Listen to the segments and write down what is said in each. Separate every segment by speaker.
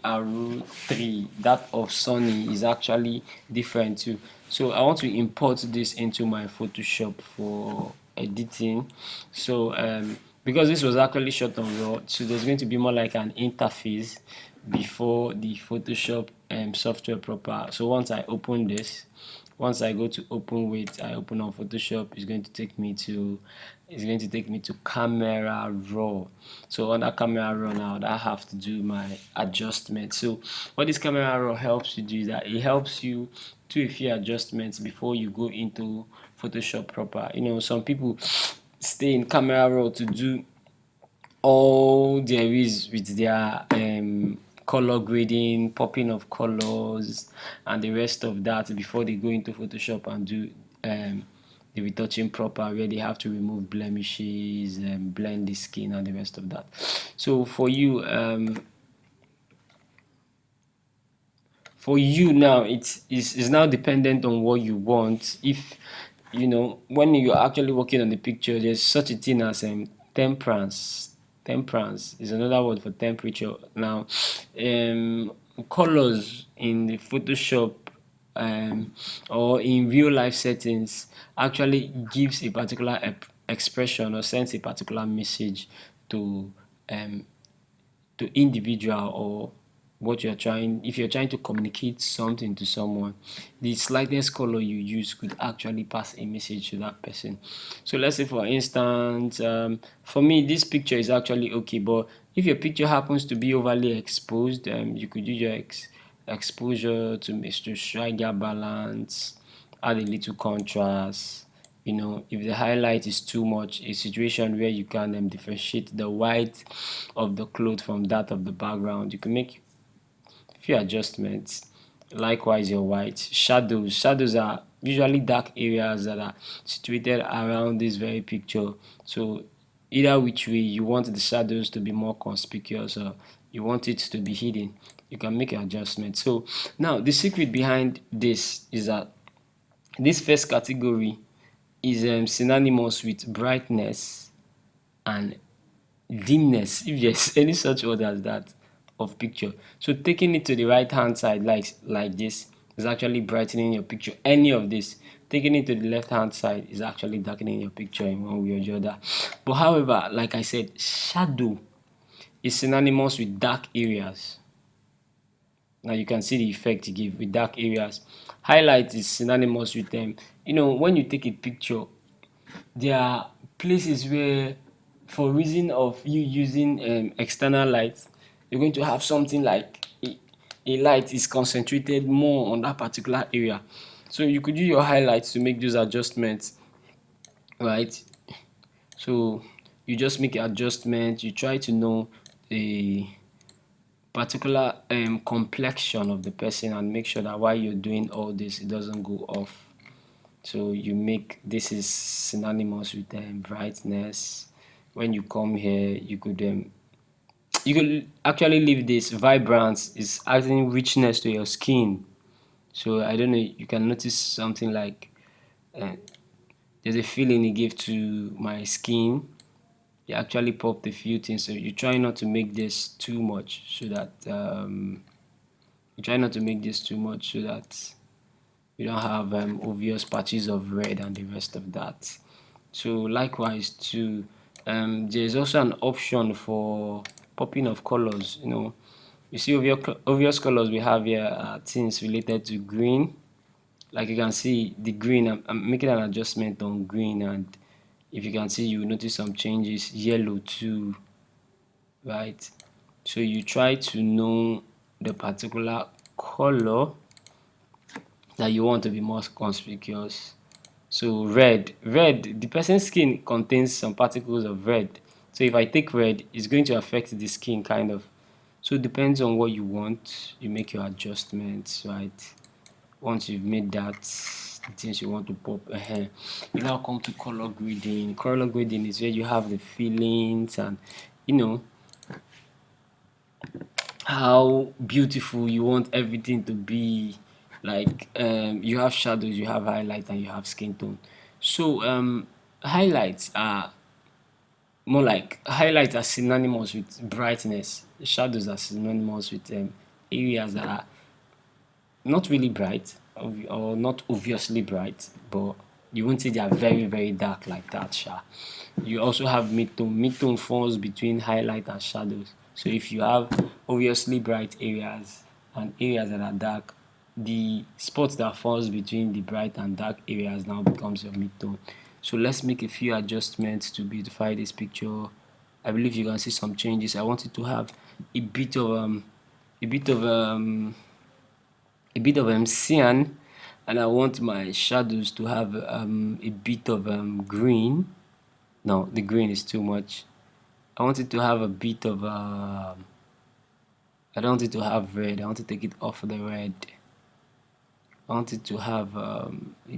Speaker 1: arrow 3, that of Sunny, is actually different too. So I want to import this into my Photoshop for editing. So because this was actually shot on raw, so there's going to be more like an interface before the Photoshop software proper. So once I open this, once I go to open with, I open on Photoshop, it's going to take me to camera raw. So on that camera raw now, I have to do my adjustment. So what this camera raw helps you do is that it helps you do a few adjustments before you go into Photoshop proper. Some people stay in camera raw to do all there is with their color grading, popping of colors, and the rest of that before they go into Photoshop and do the retouching proper, where they have to remove blemishes and blend the skin and the rest of that. So for you now, it's now dependent on what you want. If when you're actually working on the picture, there's such a thing as temperance. Temperance is another word for temperature. Now, colors in the Photoshop or in real life settings actually gives a particular expression or sends a particular message to individual, or what you're trying if you're trying to communicate something to someone. The slightest color you use could actually pass a message to that person. So let's say, for instance, for me this picture is actually okay, but if your picture happens to be overly exposed, you could use your exposure to strike that balance, add a little contrast. If the highlight is too much, a situation where you can differentiate the white of the cloth from that of the background, you can make a few adjustments. Likewise, your white shadows are usually dark areas that are situated around this very picture. So either which way you want the shadows to be more conspicuous, or you want it to be hidden, you can make an adjustment. So now the secret behind this is that this first category is synonymous with brightness and dimness, if there's any such word as that, of picture. So taking it to the right hand side, like this, is actually brightening your picture. Any of this, taking it to the left hand side, is actually darkening your picture in one way or the other. But however, like I said, shadow is synonymous with dark areas. Now you can see the effect you give with dark areas. Highlight is synonymous with them. When you take a picture, there are places where, for reason of you using external light, you're going to have something like a light is concentrated more on that particular area. So you could use your highlights to make those adjustments, right? So you just make adjustments, you try to know the particular complexion of the person, and make sure that while you're doing all this, it doesn't go off. So you make this is synonymous with brightness. When you come here, you could actually leave this. Vibrance is adding richness to your skin. So I don't know, you can notice something like uh, there's a feeling it gave to my skin. You actually popped a few things. So you try not to make this too much, so that you don't have obvious patches of red and the rest of that. So likewise too, there's also an option for popping of colors. You see, obvious colors we have here are things related to green. Like you can see the green, I'm making an adjustment on green, and if you can see, you will notice some changes. Yellow too, right? So you try to know the particular color that you want to be more conspicuous. So red, the person's skin contains some particles of red. So if I take red, it's going to affect the skin kind of. So it depends on what you want. You make your adjustments, right? Once you've made that, the things you want to pop, you now come to color grading. Color grading is where you have the feelings and you know how beautiful you want everything to be. Like you have shadows, you have highlight, and you have skin tone. So highlights are highlights are synonymous with brightness. Shadows are synonymous with areas that are not really bright or not obviously bright, but you won't say they are very very dark like that. You also have midtone. Midtone falls between highlight and shadows. So if you have obviously bright areas and areas that are dark, the spot that falls between the bright and dark areas now becomes your midtone. So let's make a few adjustments to beautify this picture. I believe you can see some changes. I want it to have a bit of a bit of cyan, and I want my shadows to have a bit of green. No, the green is too much. I want it to have a bit of I don't want it to have red. I want to take it off the red. I want it to have a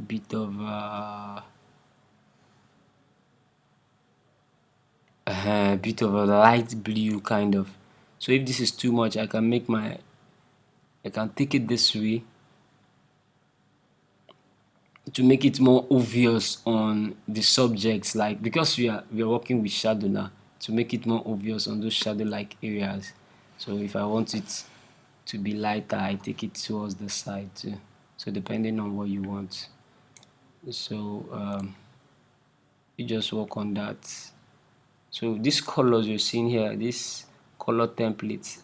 Speaker 1: bit of a light blue kind of. So if this is too much, I can take it this way to make it more obvious on the subjects, like because we are working with shadow now, to make it more obvious on those shadow like areas. So if I want it to be lighter, I take it towards the side too. So depending on what you want. So you just work on that. So these colors you're seeing here, these color templates,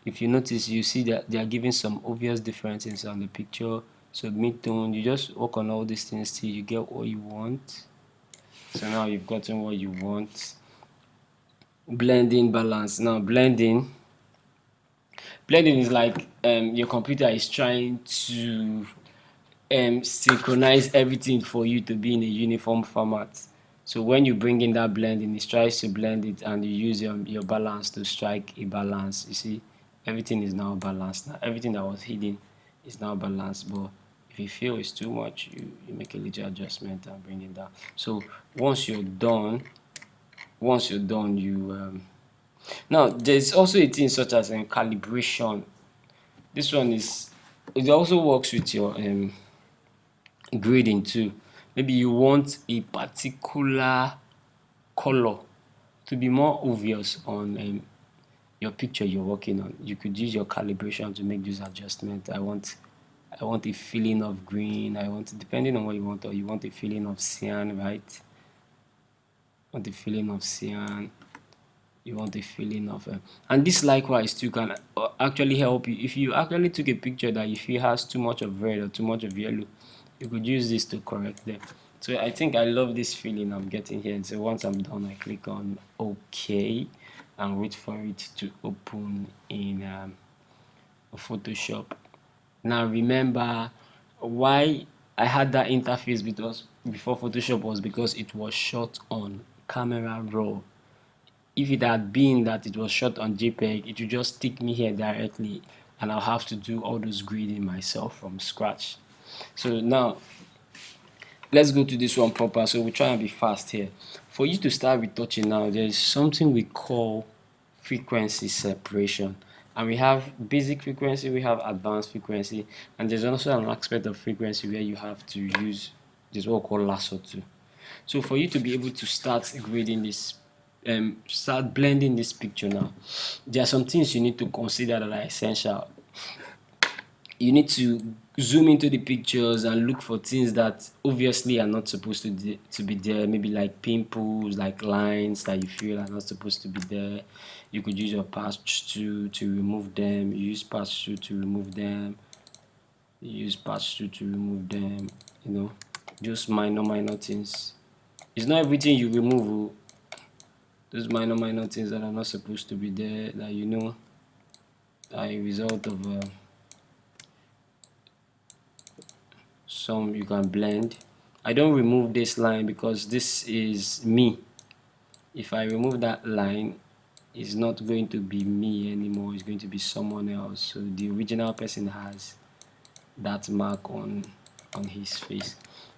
Speaker 1: if you notice, you see that they are giving some obvious differences on the picture. So mid-tone, you just work on all these things till you get what you want. So now you've gotten what you want. Blending balance. Now blending is like your computer is trying to synchronize everything for you to be in a uniform format. So when you bring in that blending, it tries to blend it, and you use your balance to strike a balance. You see, everything is now balanced now. Everything that was hidden is now balanced. But if you feel it's too much, you make a little adjustment and bring it down. So once you're done, you now there's also a thing such as calibration. This one is, it also works with your grading too. Maybe you want a particular color to be more obvious on your picture you're working on. You could use your calibration to make those adjustments. I want a feeling of green. I want, depending on what you want, or you want a feeling of cyan, right? Want a feeling of cyan. You want a feeling of and this likewise too can actually help you if you actually took a picture that you feel has too much of red or too much of yellow. You could use this to correct them. So I think I love this feeling I'm getting here. And so once I'm done, I click on OK and wait for it to open in Photoshop. Now remember why I had that interface because before Photoshop was because it was shot on camera raw. If it had been that it was shot on JPEG, it would just take me here directly, and I'll have to do all those grading myself from scratch. So now let's go to this one proper. So we try and be fast here. For you to start retouching now, there is something we call frequency separation. And we have basic frequency, we have advanced frequency, and there's also an aspect of frequency where you have to use this what we call lasso too. So for you to be able to start grading this, start blending this picture now, there are some things you need to consider that are essential. You need to zoom into the pictures and look for things that obviously are not supposed to be there, maybe like pimples, like lines that you feel are not supposed to be there. You could use your patch tool to remove them. Use patch tool to remove them. Use patch tool to remove them. Just minor things. It's not everything you remove. Those minor things that are not supposed to be there, that are a result of some you can blend. I don't remove this line because this is me. If I remove that line, it's not going to be me anymore, it's going to be someone else. So the original person has that mark on his face.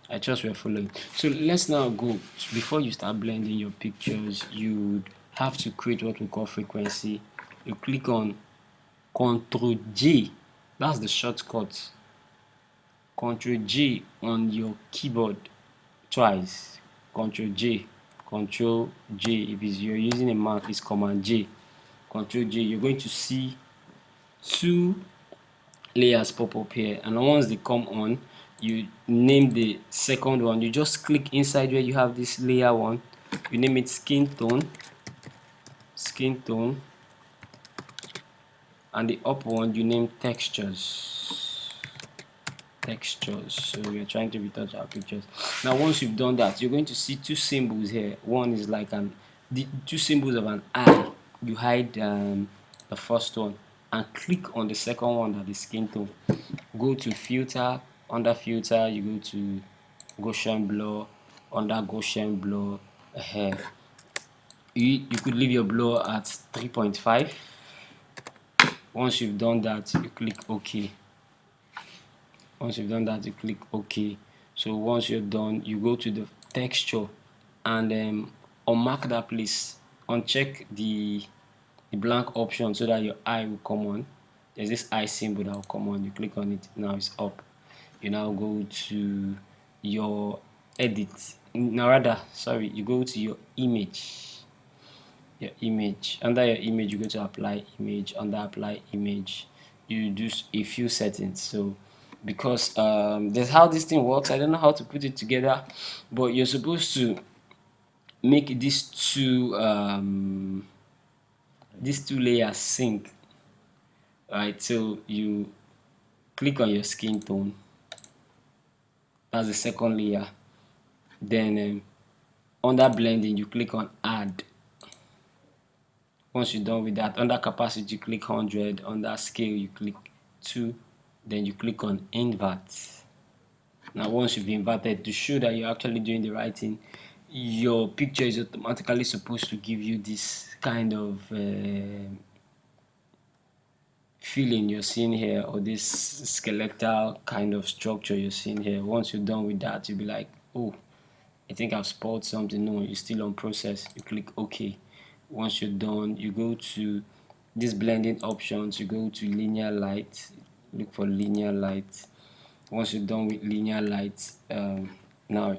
Speaker 1: I trust we're following. So let's now go. Before you start blending your pictures, you have to create what we call frequency. You click on Ctrl J, that's the shortcut. Ctrl J on your keyboard twice. Ctrl J, Ctrl J. If you're using a Mac, it's Command J. Ctrl J. You're going to see two layers pop up here, and once they come on, you name the second one. You just click inside where you have this layer one, you name it skin tone, and the up one you name textures. So we're trying to retouch our pictures. Now once you've done that, you're going to see two symbols here. One is like the two symbols of an eye. You hide the first one and click on the second one, that is skin tone. Go to filter. Under filter you go to Gaussian blur. Under Gaussian blur, you could leave your blur at 3.5. Once you've done that, you click OK. Once you've done that, you click OK. So once you're done, you go to the texture and unmark that place. Uncheck the blank option so that your eye will come on. There's this eye symbol that will come on. You click on it. Now it's up. You now go to your edit. Now rather, sorry, you go to your image. Under your image, you go to apply image. Under apply image, you do a few settings. So because there's how this thing works, I don't know how to put it together, but you're supposed to make these two layers sync. Right, so you click on your skin tone, that's the second layer. Then under blending, you click on add. Once you're done with that, under capacity you click 100. Under scale you click 2. Then you click on invert. Now once you've inverted, to show that you're actually doing the right thing, your picture is automatically supposed to give you this kind of feeling you're seeing here, or this skeletal kind of structure you're seeing here. Once you're done with that, you'll be like, oh, I think I've spoiled something. No, you're still on process. You click OK. Once you're done, you go to this blending options, you go to linear light, look for linear light. Once you're done with linear light, now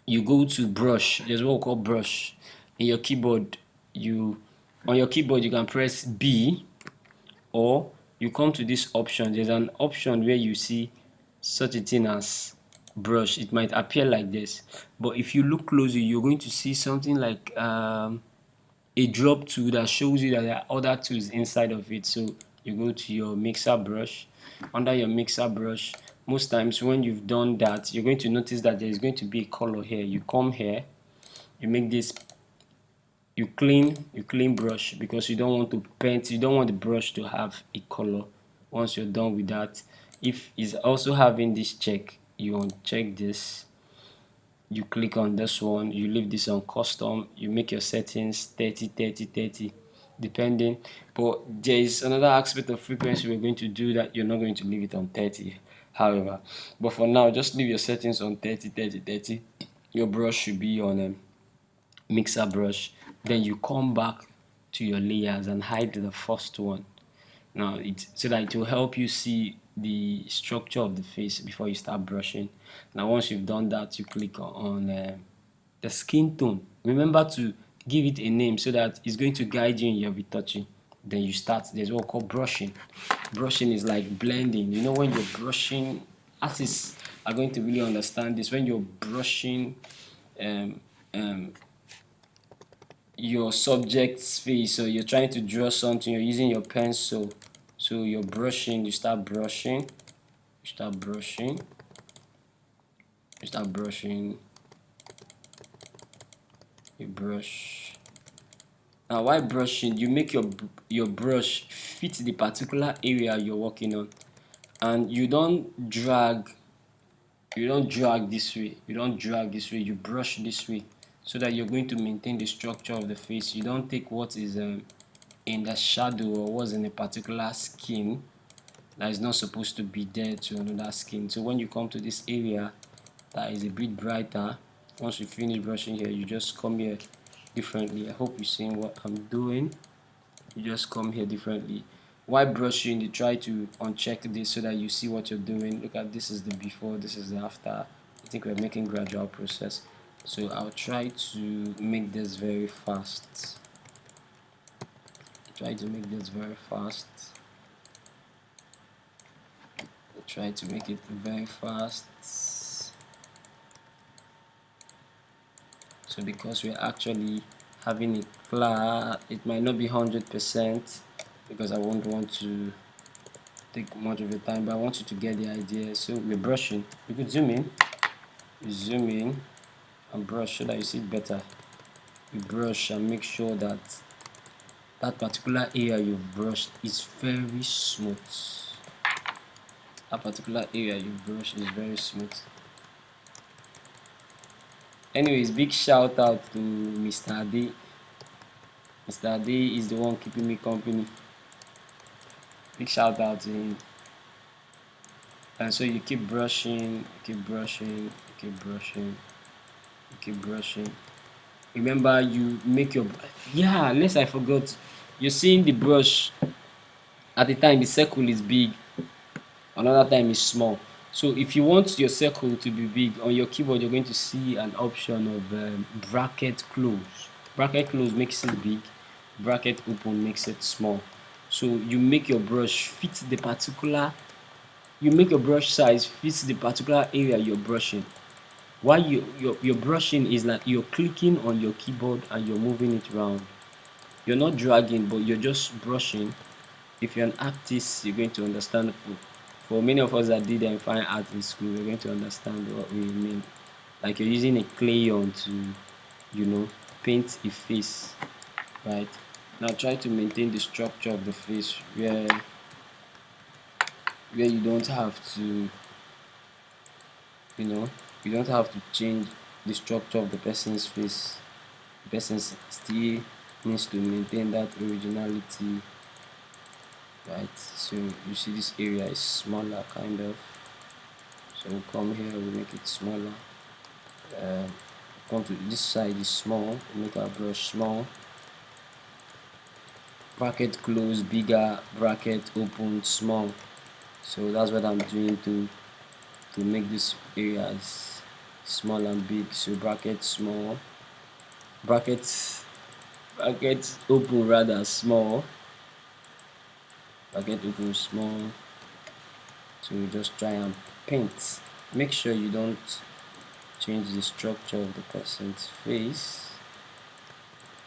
Speaker 1: you go to brush. There's what we call brush in your keyboard. On your keyboard you can press B, or you come to this option. There's an option where you see such a thing as brush. It might appear like this, but if you look closely, you're going to see something like a drop tool that shows you that there are other tools inside of it. So you go to your mixer brush. Under your mixer brush, most times when you've done that, you're going to notice that there is going to be a color here. You come here, you make this, you clean brush, because you don't want to paint, you don't want the brush to have a color. Once you're done with that, if it's also having this check, you uncheck this, you click on this one, you leave this on custom, you make your settings 30 30 30 depending. But there is another aspect of frequency we're going to do that you're not going to leave it on 30, however. But for now, just leave your settings on 30 30 30. Your brush should be on mixer brush. Then you come back to your layers and hide the first one. Now so that it will help you see the structure of the face before you start brushing. Now once you've done that, you click on the skin tone. Remember to give it a name so that it's going to guide you in your retouching. Then you start. There's what we call brushing. Brushing is like blending. You know, when you're brushing, artists are going to really understand this. When you're brushing um, um, your subject's face, so you're trying to draw something, you're using your pencil, so you're brushing, you start brushing, you brush. Now while brushing, you make your brush fit the particular area you're working on, and you don't drag this way, you brush this way, so that you're going to maintain the structure of the face. You don't take what is in the shadow, or what's in a particular skin that is not supposed to be there to another skin. So when you come to this area that is a bit brighter, once you finish brushing here, you just come here differently. I hope you're seeing what I'm doing. You just come here differently. While brushing, you try to uncheck this so that you see what you're doing. Look at, this is the before, this is the after. I think we're making gradual process. So I'll try to make this very fast. try to make it very fast. So because we're actually having it flat, it might not be 100% because I won't want to take much of your time, but I want you to get the idea. So we're brushing. You could zoom in, and brush so that you see it better. You brush and make sure that that particular area you've brushed is very smooth. That particular area you've brushed is very smooth. Anyways, big shout out to Mr. D. Mr. D is the one keeping me company. Big shout out to him. And so you keep brushing, keep brushing, keep brushing, keep brushing. Remember, you make your, yeah, unless I forgot, you're seeing the brush at the time the circle is big, another time is small. So if you want your circle to be big on your keyboard, you're going to see an option of bracket close. Bracket close makes it big, bracket open makes it small. So you make your brush fit the particular, you make your brush size fits the particular area you're brushing. While your brushing is like you're clicking on your keyboard and you're moving it around. You're not dragging, but you're just brushing. If you're an artist, you're going to understand. For many of us that did fine art in school, we're going to understand what we mean. Like you're using a crayon to, paint a face, right? Now try to maintain the structure of the face where you don't have to, you don't have to change the structure of the person's face. The person still needs to maintain that originality, right? So you see this area is smaller, kind of. So we'll come here, we'll make it smaller. Come to this side is small, we'll make our brush small. Bracket close, bigger, bracket open, small. So that's what I'm doing to make this areas small and big. So bracket small, bracket open rather small, bracket open small. So we just try and paint. Make sure you don't change the structure of the person's face.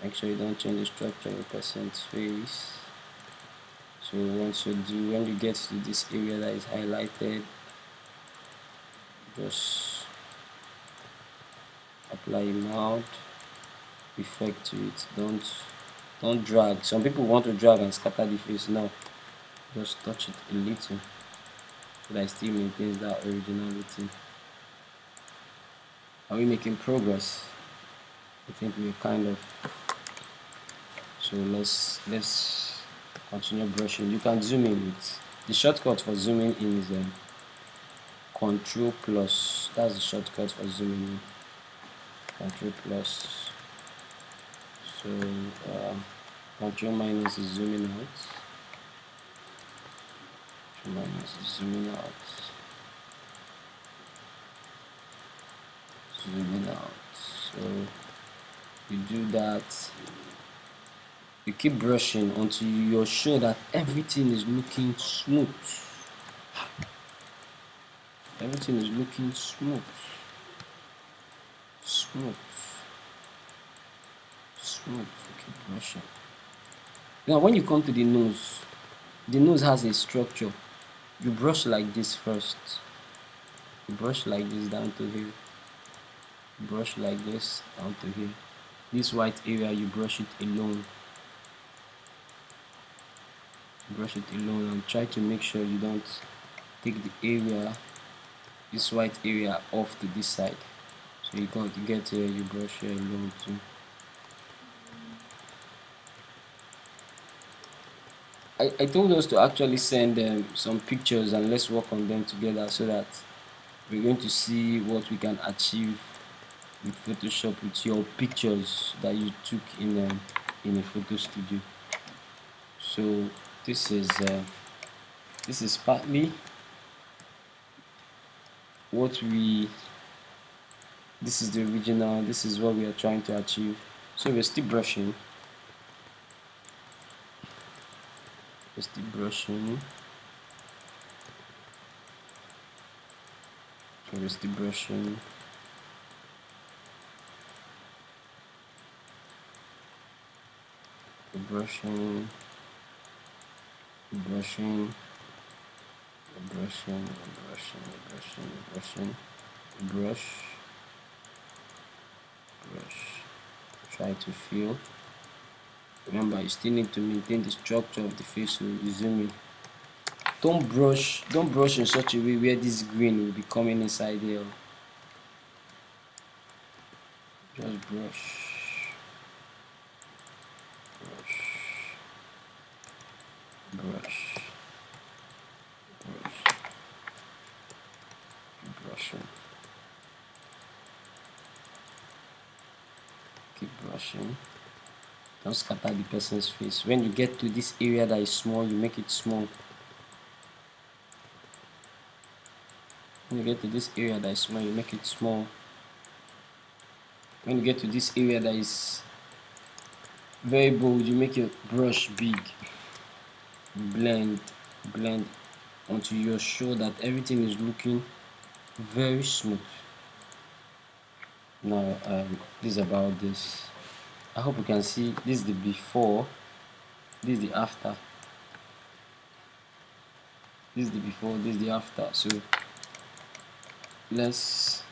Speaker 1: Make sure you don't change the structure of the person's face. So when you get to this area that is highlighted, just apply a mild effect to it. Don't drag. Some people want to drag and scatter the face. No, just touch it a little so that it still maintains that originality. Are we making progress? I think we're kind of. So let's continue brushing. You can zoom in with the shortcut for zooming in is Control plus. That's the shortcut for zooming in. Control plus. So Control minus is zooming out. Control minus is zooming out. Zooming out. So you do that. You keep brushing until you're sure that everything is looking smooth. Everything is looking smooth. Smooth. You keep brushing. Now when you come to the nose has a structure. You brush like this first. You brush like this down to here. You brush like this down to here. This white area, you brush it alone. Brush it alone and try to make sure you don't take the area, this white area, off to this side. So you get here, you brush here alone too. I told us to actually send some pictures and let's work on them together so that we're going to see what we can achieve with Photoshop with your pictures that you took in a photo studio. So this is partly this is the original, this is what we are trying to achieve. So we're still brushing. Where is the brushing? The brushing, the brushing, the brushing, the brushing, the brushing, the brushing, brush, brush. Try to feel. Remember, you still need to maintain the structure of the face, so you zoom in. Don't brush in such a way where this green will be coming inside here. Just brush, brush, brush, brush, keep brushing, keep brushing. Don't scatter the person's face. When you get to this area that is small, you make it small. When you get to this area that is small, you make it small. When you get to this area that is very bold, you make your brush big. Blend until you're sure that everything is looking very smooth. Now this is about this. I hope you can see this is the before, this is the after. This is the before, this is the after. So let's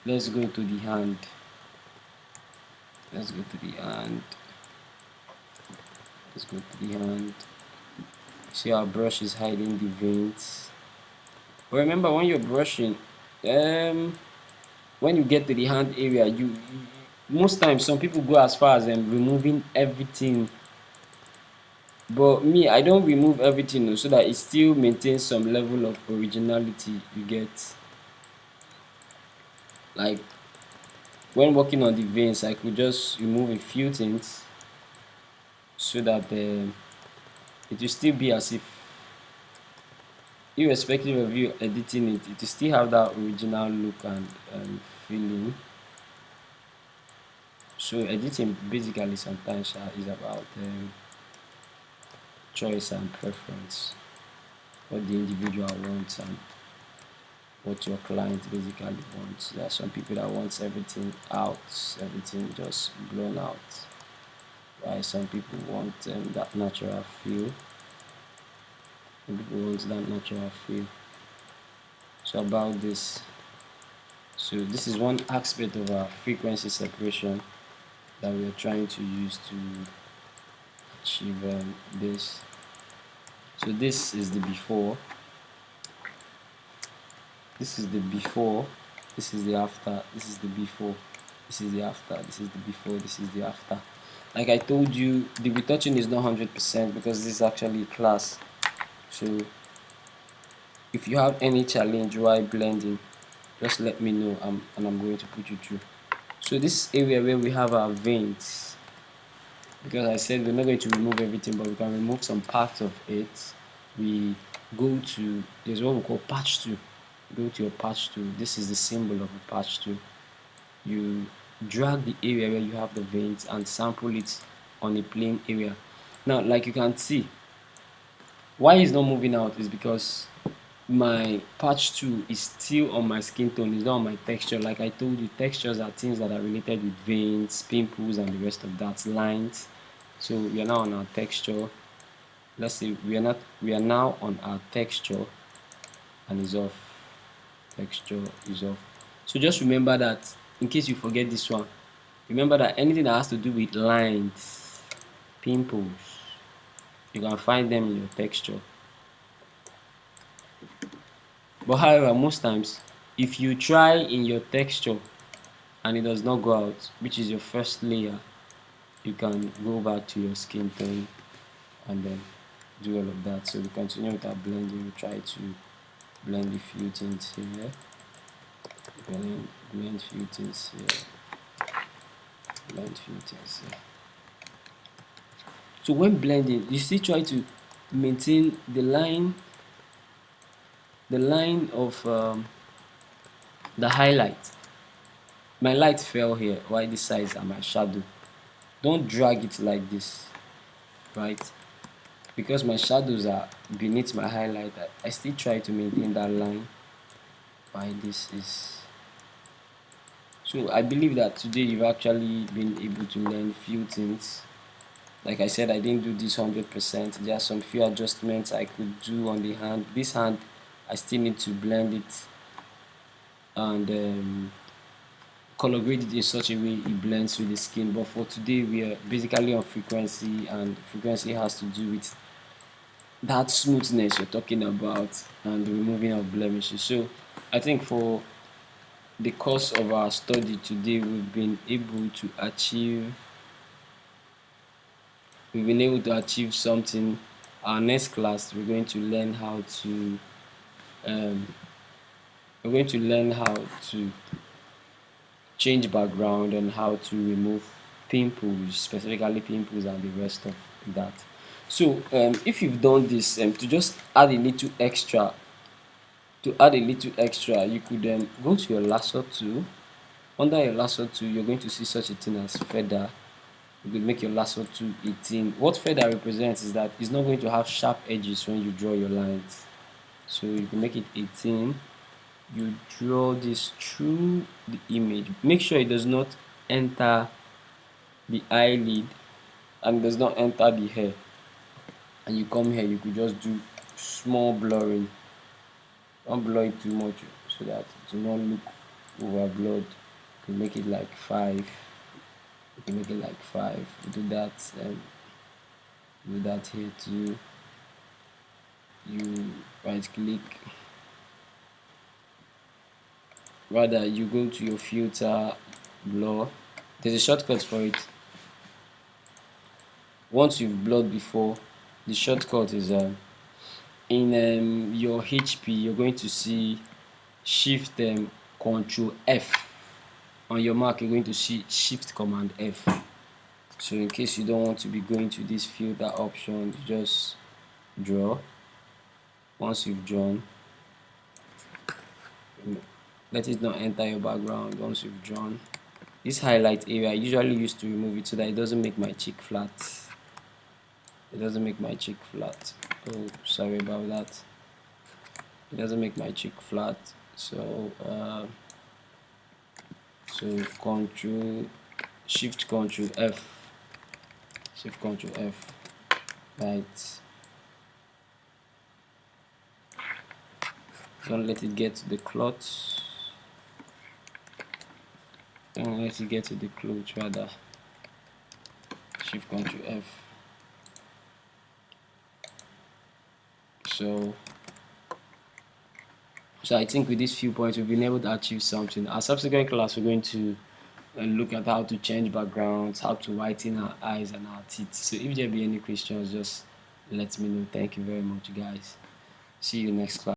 Speaker 1: go to the hand. Let's go to the hand. Let's go to the hand. See, our brush is hiding the veins. But remember, when you're brushing, when you get to the hand area, you most times some people go as far as removing everything. But me, I don't remove everything so that it still maintains some level of originality. You get, like, when working on the veins, I could just remove a few things so that it will still be as if, irrespective of you editing it, it will still have that original look and feeling. So editing basically sometimes is about choice and preference, what the individual wants and what your client basically wants. There are some people that wants everything out, everything just blown out, while some people want that natural feel. Some people want that natural feel. So about this, so this is one aspect of our frequency separation that we are trying to use to achieve this. So this is the before, this is the before, this is the after, this is the before, this is the after, this is the before, this is the after. Like I told you, the retouching is not 100% because this is actually a class. So if you have any challenge while blending, just let me know and I'm going to put you through. So this area where we have our veins, because I said we're not going to remove everything, but we can remove some parts of it. We go to, there's what we call patch tool. Go to your patch tool. This is the symbol of a patch tool. You drag the area where you have the veins and sample it on a plain area. Now, like you can see, why it's not moving out is because my patch tool is still on my skin tone, it's not on my texture. Like I told you, textures are things that are related with veins, pimples, and the rest of that, lines. So we are now on our texture. Let's say we are now on our texture, and it's off. Texture is off. So just remember that, in case you forget this one, remember that anything that has to do with lines, pimples, you can find them in your texture. But however, most times, if you try in your texture and it does not go out, which is your first layer, you can go back to your skin tone and then do all of that. So we continue with our blending. We try to blend a few things here, blend few things here, blend few things here. So when blending, you still try to maintain the line of the highlight. My light fell here, while this side is my shadow. Don't drag it like this, right? Because my shadows are beneath my highlight, I still try to maintain that line. why this is. So I believe that today you've actually been able to learn few things. Like I said, I didn't do this 100%. There are some few adjustments I could do on the hand. This hand, I still need to blend it and color grade it in such a way it blends with the skin. But for today, we are basically on frequency, and frequency has to do with that smoothness you're talking about and the removing of blemishes. So I think for the course of our study today, we've been able to achieve something. Our next class, um, we're going to learn how to change background and how to remove pimples, specifically pimples and the rest of that. So if you've done this, to add a little extra, you could go to your lasso tool. Under your lasso tool, you're going to see such a thing as feather. You could make your lasso tool 18. What feather represents is that it's not going to have sharp edges when you draw your lines. So you can make it 18. You draw this through the image. Make sure it does not enter the eyelid and does not enter the hair. And you come here, you could just do small blurring. Don't blur it too much so that it will not look over blurred. You can make it like 5. You can make it like 5. Do that here too. You right click, rather you go to your filter, blur. There's a shortcut for it. Once you've blurred before, the shortcut is in your HP. You're going to see shift control F. On your Mac, you're going to see shift command F. So in case you don't want to be going to this filter option, you just draw. Once you've drawn, let it not enter your background. Once you've drawn this highlight area, I usually used to remove it so that it doesn't make my cheek flat. It doesn't make my cheek flat. Oh, sorry about that. It doesn't make my cheek flat. So control shift control F, shift control F, right. Don't let it get to the cloth. Don't let it get to the cloth, rather. Shift control F. So I think with these few points we've been able to achieve something. Our subsequent class, we're going to look at how to change backgrounds, how to whiten our eyes and our teeth. So if there be any questions, just let me know. Thank you very much, guys. See you next class.